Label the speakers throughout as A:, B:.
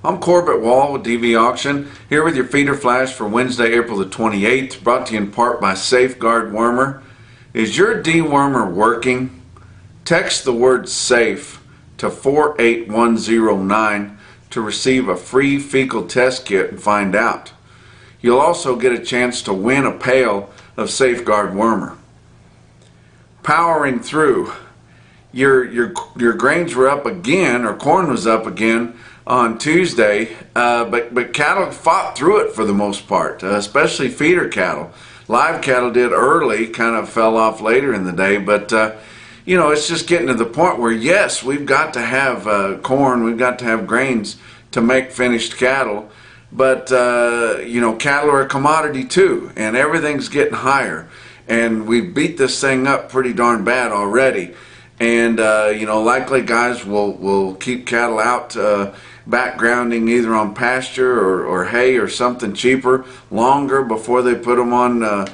A: I'm Corbett Wall with DV Auction, here with your feeder flash for Wednesday, April the 28th, brought to you in part by Safeguard Wormer. Is your dewormer working? Text the word SAFE to 48109 to receive a free fecal test kit and find out. You'll also get a chance to win a pail of Safeguard Wormer. Powering through. Your grains were up again, or corn was up again on Tuesday, but cattle fought through it for the most part, especially feeder cattle. Live cattle did early, kind of fell off later in the day, but it's just getting to the point where yes, we've got to have corn, we've got to have grains to make finished cattle, but cattle are a commodity too, and everything's getting higher, and we beat this thing up pretty darn bad already. And likely guys will keep cattle out backgrounding either on pasture or hay or something cheaper longer before they put them on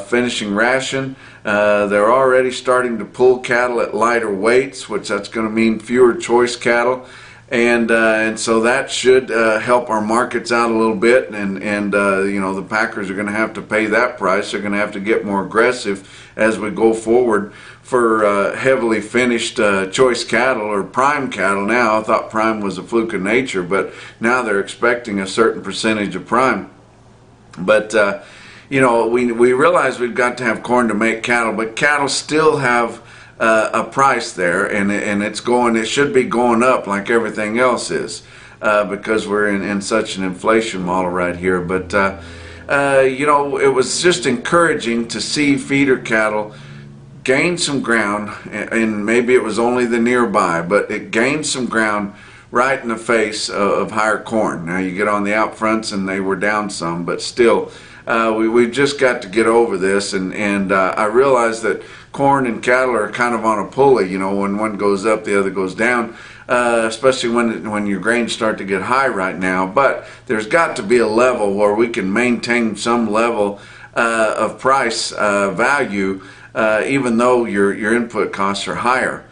A: finishing ration. They're already starting to pull cattle at lighter weights, which that's going to mean fewer choice cattle, and so that should help our markets out a little bit. And the packers are going to have to pay that price. They're going to have to get more aggressive as we go forward for heavily finished choice cattle or prime cattle. Now, I thought prime was a fluke of nature, but now they're expecting a certain percentage of prime. But we realize we've got to have corn to make cattle, but cattle still have a price there, and it should be going up like everything else is, because we're in such an inflation model right here. But it was just encouraging to see feeder cattle gain some ground, and maybe it was only the nearby, but it gained some ground right in the face of higher corn. Now you get on the out fronts and they were down some, but still we've just got to get over this, and I realize that corn and cattle are kind of on a pulley. When one goes up, the other goes down, especially when your grains start to get high right now. But there's got to be a level where we can maintain some level of price value, even though your input costs are higher.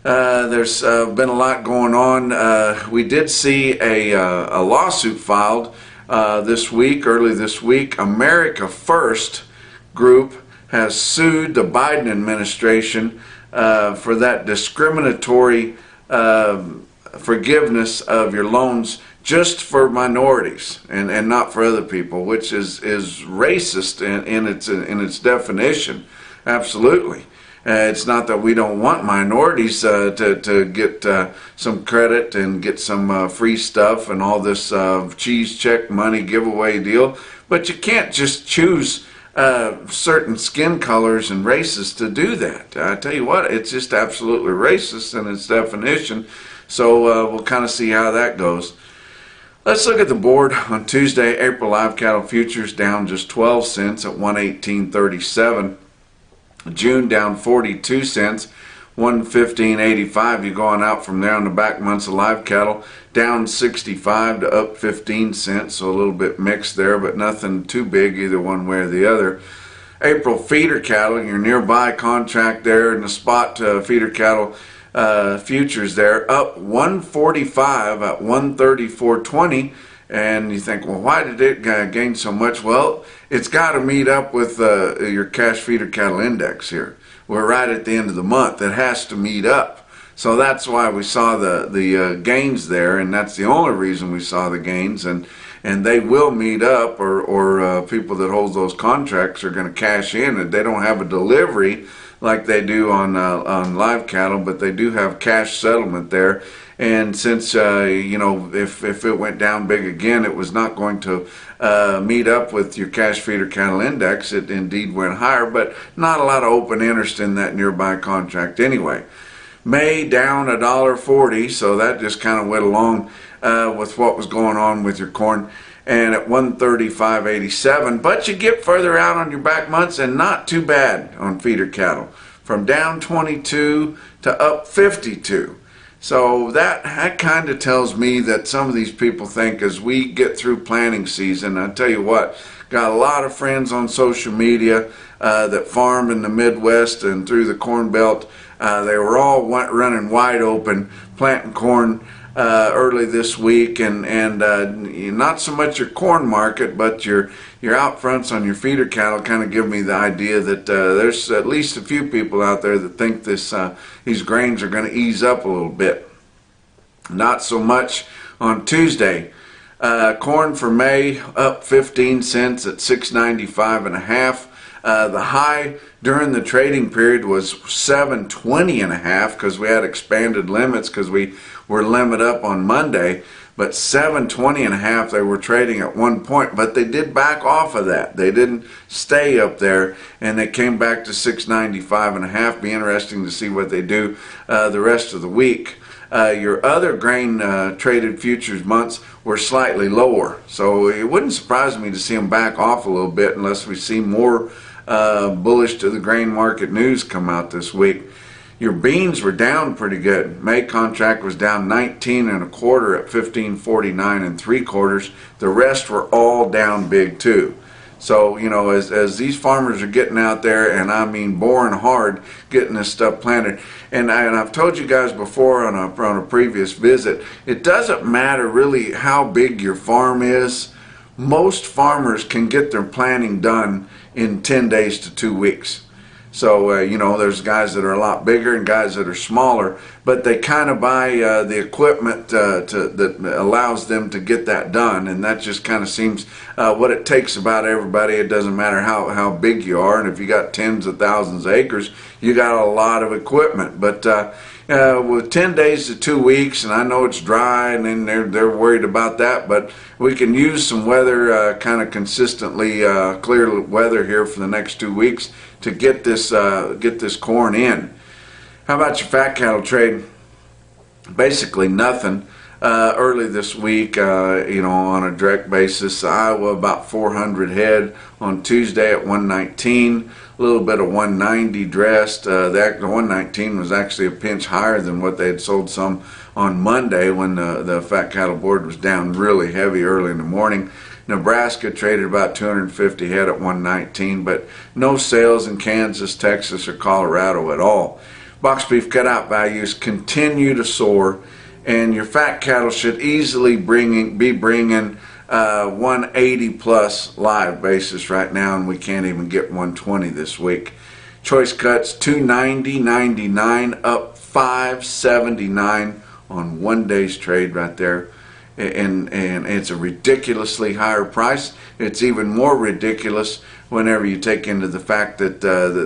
A: There's been a lot going on. We did see a lawsuit filed early this week. America First Group has sued the Biden administration for that discriminatory forgiveness of your loans just for minorities and not for other people, which is racist in its definition. Absolutely. It's not that we don't want minorities to get some credit and get some free stuff and all this cheese check money giveaway deal, but you can't just choose certain skin colors and races to do that. I tell you what, it's just absolutely racist in its definition. So we'll kind of see how that goes. Let's look at the board on Tuesday. April live cattle futures down just 12 cents at 118.37. June down 42 cents, 115.85. You're going out from there on the back months of live cattle, down 65 to up 15 cents, so a little bit mixed there, but nothing too big either one way or the other. April feeder cattle, your nearby contract there in the spot feeder cattle futures there, up 145 at 134.20. And you think, well, why did it gain so much? Well, it's got to meet up with your cash feeder cattle index here. We're right at the end of the month. It has to meet up. So that's why we saw the gains there, and that's the only reason we saw the gains. And they will meet up, or people that hold those contracts are going to cash in, and they don't have a delivery like they do on live cattle, but they do have cash settlement there. And since if it went down big again, it was not going to meet up with your cash feeder cattle index. It indeed went higher, but not a lot of open interest in that nearby contract anyway. May down $1.40, so that just kind of went along with what was going on with your corn, and at 135.87. But you get further out on your back months, and not too bad on feeder cattle, from down 22 to up 52. So that kind of tells me that some of these people think as we get through planting season, I tell you what, got a lot of friends on social media that farm in the Midwest and through the Corn Belt. They were all running wide open, planting corn early this week, and not so much your corn market, but your out fronts on your feeder cattle kind of give me the idea that there's at least a few people out there that think these grains are going to ease up a little bit. Not so much on Tuesday. Corn for May up 15 cents at 6.95 and a half. The high during the trading period was 7.20 and a half because we had expanded limits because we were limit up on Monday. But 7.20 and a half they were trading at one point, but they did back off of that. They didn't stay up there, and they came back to 6.95 and a half. Be interesting to see what they do the rest of the week. Your other grain traded futures months were slightly lower, so it wouldn't surprise me to see them back off a little bit unless we see more bullish to the grain market news come out this week. Your beans were down pretty good. May contract was down 19 and a quarter at 15.49 and 3/4. The rest were all down big too. So, you know, as these farmers are getting out there, and I mean boring hard, getting this stuff planted, and I've told you guys before on a previous visit, it doesn't matter really how big your farm is. Most farmers can get their planting done in 10 days to 2 weeks. So, you know, there's guys that are a lot bigger and guys that are smaller, but they kind of buy the equipment that allows them to get that done, and that just kind of seems what it takes about everybody. It doesn't matter how big you are, and if you got tens of thousands of acres, you got a lot of equipment. But with 10 days to 2 weeks, and I know it's dry, and then they're worried about that, but we can use some weather, kind of consistently clear weather here for the next 2 weeks to get this corn in. How about your fat cattle trade? Basically nothing. Early this week, you know, on a direct basis, Iowa about 400 head on Tuesday at 119. A little bit of 190 dressed. The 119 was actually a pinch higher than what they had sold some on Monday when the fat cattle board was down really heavy early in the morning. Nebraska traded about 250 head at 119, but no sales in Kansas, Texas, or Colorado at all. Box beef cutout values continue to soar, and your fat cattle should easily be bringing 180 plus live basis right now, and we can't even get 120 this week. Choice cuts 290.99 up 579 on 1 day's trade right there. And it's a ridiculously higher price. It's even more ridiculous whenever you take into the fact that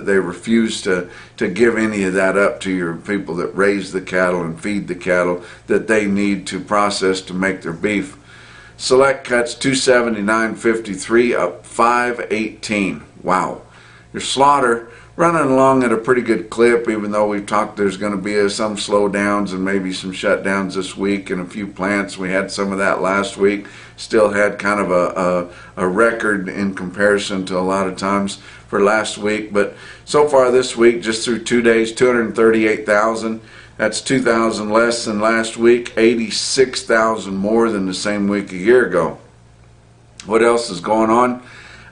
A: they refuse to give any of that up to your people that raise the cattle and feed the cattle that they need to process to make their beef. Select cuts 279.53 up 518. Wow. Your slaughter running along at a pretty good clip, even though we've talked there's going to be some slowdowns and maybe some shutdowns this week in a few plants. We had some of that last week. Still had kind of a record in comparison to a lot of times for last week. But so far this week, just through 2 days, 238,000. That's 2,000 less than last week, 86,000 more than the same week a year ago. What else is going on?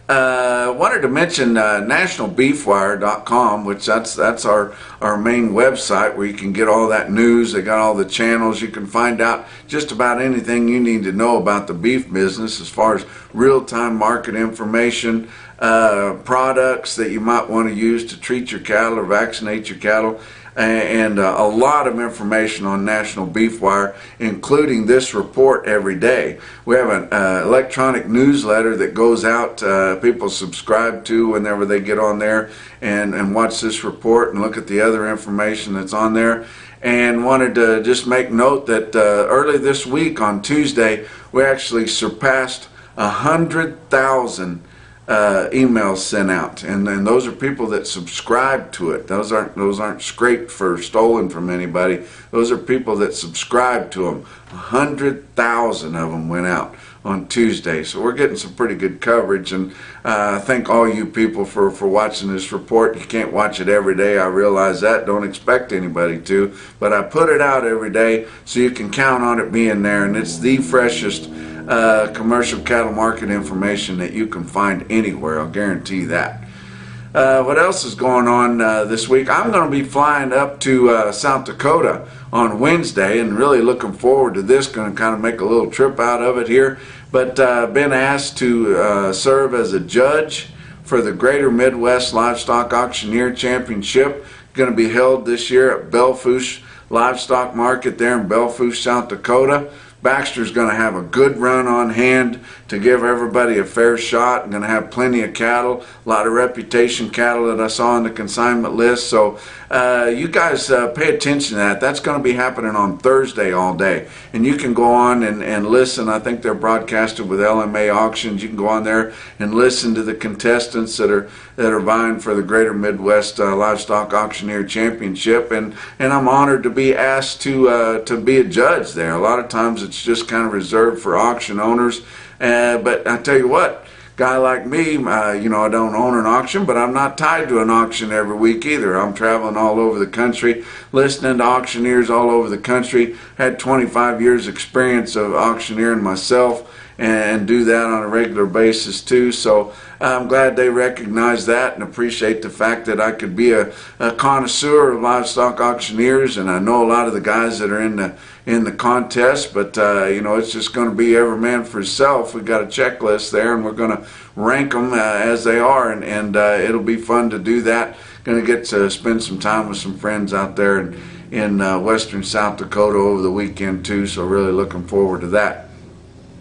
A: Wanted to mention nationalbeefwire.com, which that's our main website where you can get all that news. They got all the channels. You can find out just about anything you need to know about the beef business as far as real-time market information, products that you might want to use to treat your cattle or vaccinate your cattle, and a lot of information on National Beef Wire, including this report every day. We have an electronic newsletter that goes out, people subscribe to whenever they get on there and watch this report and look at the other information that's on there. And wanted to just make note that early this week on Tuesday, we actually surpassed 100,000 emails sent out, and those are people that subscribe to it. Those aren't scraped for stolen from anybody. Those are people that subscribe to them. 100,000 of them went out on Tuesday, so we're getting some pretty good coverage, and thank all you people for watching this report. You can't watch it every day, I realize that, don't expect anybody to, but I put it out every day so you can count on it being there, and it's the freshest commercial cattle market information that you can find anywhere, I'll guarantee that. What else is going on this week? I'm going to be flying up to South Dakota on Wednesday and really looking forward to this. Going to kind of make a little trip out of it here. But been asked to serve as a judge for the Greater Midwest Livestock Auctioneer Championship. Going to be held this year at Belle Fourche Livestock Market there in Belle Fourche, South Dakota. Baxter's going to have a good run on hand to give everybody a fair shot. I'm going to have plenty of cattle, a lot of reputation cattle that I saw on the consignment list. So you guys pay attention to that. That's going to be happening on Thursday all day. And you can go on and listen. I think they're broadcasted with LMA Auctions. You can go on there and listen to the contestants that are vying for the Greater Midwest Livestock Auctioneer Championship. And I'm honored to be asked to be a judge there. A lot of times it's just kind of reserved for auction owners. But I tell you what, guy like me, you know, I don't own an auction, but I'm not tied to an auction every week either. I'm traveling all over the country, listening to auctioneers all over the country. Had 25 years experience of auctioneering myself and do that on a regular basis too. So I'm glad they recognize that and appreciate the fact that I could be a connoisseur of livestock auctioneers, and I know a lot of the guys that are in the contest, but you know, it's just going to be every man for himself. We've got a checklist there and we're going to rank them as they are, and it'll be fun to do that. Going to get to spend some time with some friends out there in western South Dakota over the weekend too, so really looking forward to that.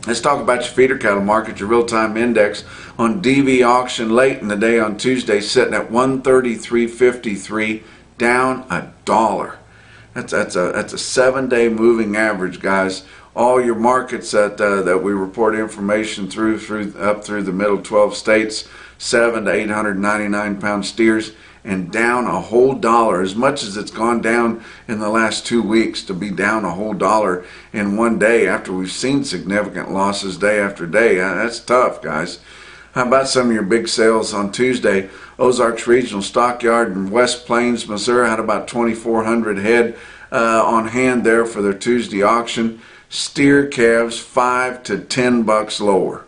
A: Let's talk about your feeder cattle market. Your real-time index on DV auction late in the day on Tuesday sitting at 133.53, down $1. That's a 7-day moving average, guys. All your markets that we report information through up through the middle 12 states, 7 to 899 pound steers, and down a whole dollar. As much as it's gone down in the last 2 weeks, to be down a whole dollar in one day after we've seen significant losses day after day, that's tough, guys. How about some of your big sales on Tuesday? Ozarks Regional Stockyard in West Plains, Missouri had about 2,400 head on hand there for their Tuesday auction. Steer calves $5 to $10 lower.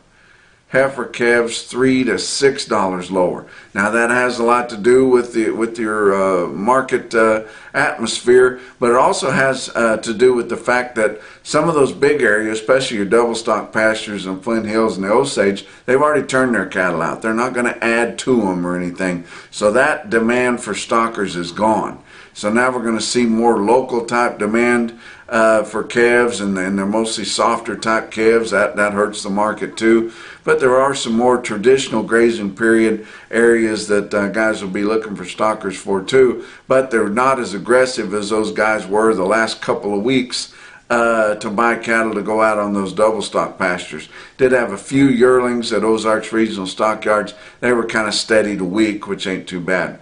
A: Heifer calves $3 to $6 lower. Now that has a lot to do with your market atmosphere, but it also has to do with the fact that some of those big areas, especially your double stock pastures and Flint Hills and the Osage, they've already turned their cattle out. They're not going to add to them or anything. So that demand for stockers is gone. So now we're going to see more local type demand for calves, and they're mostly softer type calves. That hurts the market too. But there are some more traditional grazing period areas that guys will be looking for stockers for too. But they're not as aggressive as those guys were the last couple of weeks to buy cattle to go out on those double stock pastures. Did have a few yearlings at Ozarks Regional Stockyards. They were kind of steady to weak, which ain't too bad.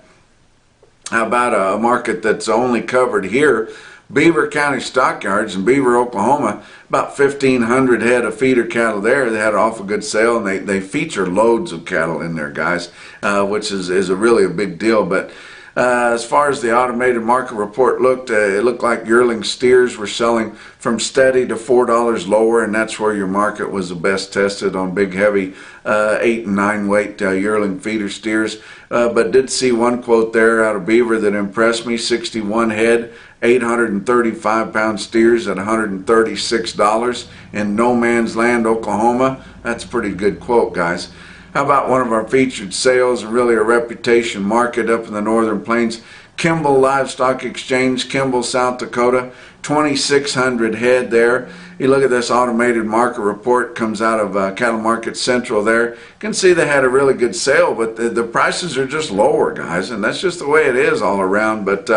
A: How about a market that's only covered here? Beaver County Stockyards in Beaver, Oklahoma, about 1,500 head of feeder cattle there. They had an awful good sale, and they feature loads of cattle in there, guys, which is really a big deal. But as far as the automated market report looked, it looked like yearling steers were selling from steady to $4 lower, and that's where your market was the best tested on big, heavy 8 and 9 weight yearling feeder steers. But did see one quote there out of Beaver that impressed me: 61 head, 835 pound steers at $136 in No Man's Land, Oklahoma. That's a pretty good quote, guys. How about one of our featured sales and really a reputation market up in the Northern Plains? Kimball Livestock Exchange, Kimball, South Dakota, 2,600 head there. You look at this automated market report, comes out of Cattle Market Central there. You can see they had a really good sale, but the prices are just lower, guys, and that's just the way it is all around. But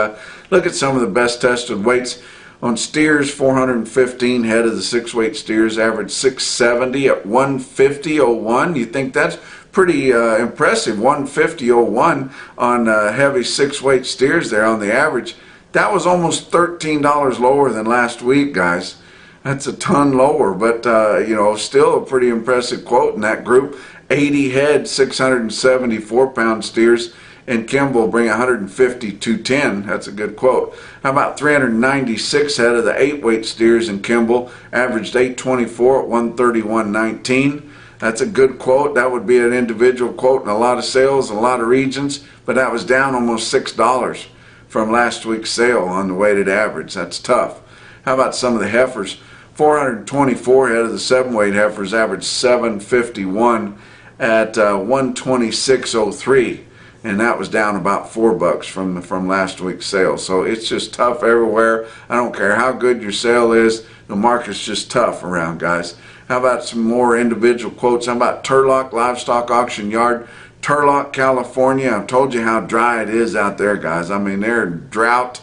A: look at some of the best tested weights. On steers, 415 head of the 6-weight steers average 670 at 150.01. You think that's pretty impressive? 150.01 on heavy 6-weight steers there on the average. That was almost $13 lower than last week, guys. That's a ton lower, but you know, still a pretty impressive quote in that group. 80 head, 674 pound steers, and Kimball bring 150-210. That's a good quote. How about 396 head of the 8-weight steers in Kimball, averaged 824 at 131.19. That's a good quote. That would be an individual quote in a lot of sales, a lot of regions, but that was down almost $6 from last week's sale on the weighted average. That's tough. How about some of the heifers? 424 head of the 7-weight heifers averaged 751 at 126.03, and that was down about $4 from last week's sale. So it's just tough everywhere. I don't care how good your sale is, the market's just tough around, guys. How about some more individual quotes? How about Turlock Livestock Auction Yard, Turlock, California? I've told you how dry it is out there, guys. I mean, they're drought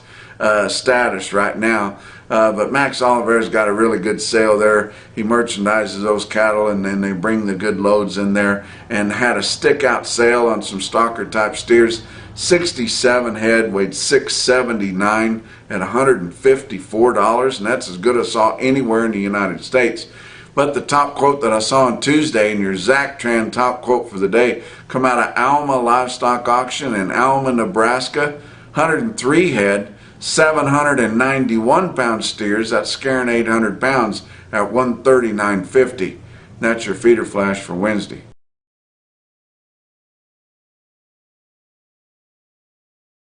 A: status right now. But Max Oliveira's got a really good sale there. He merchandises those cattle, and then they bring the good loads in there, and had a stick out sale on some stalker type steers. 67 head, weighed 679 at $154, and that's as good as I saw anywhere in the United States. But the top quote that I saw on Tuesday in your Zactran top quote for the day come out of Alma Livestock Auction in Alma, Nebraska. 103 head, 791 pound steers. That's scaring 800 pounds at $139.50. That's your feeder flash for Wednesday.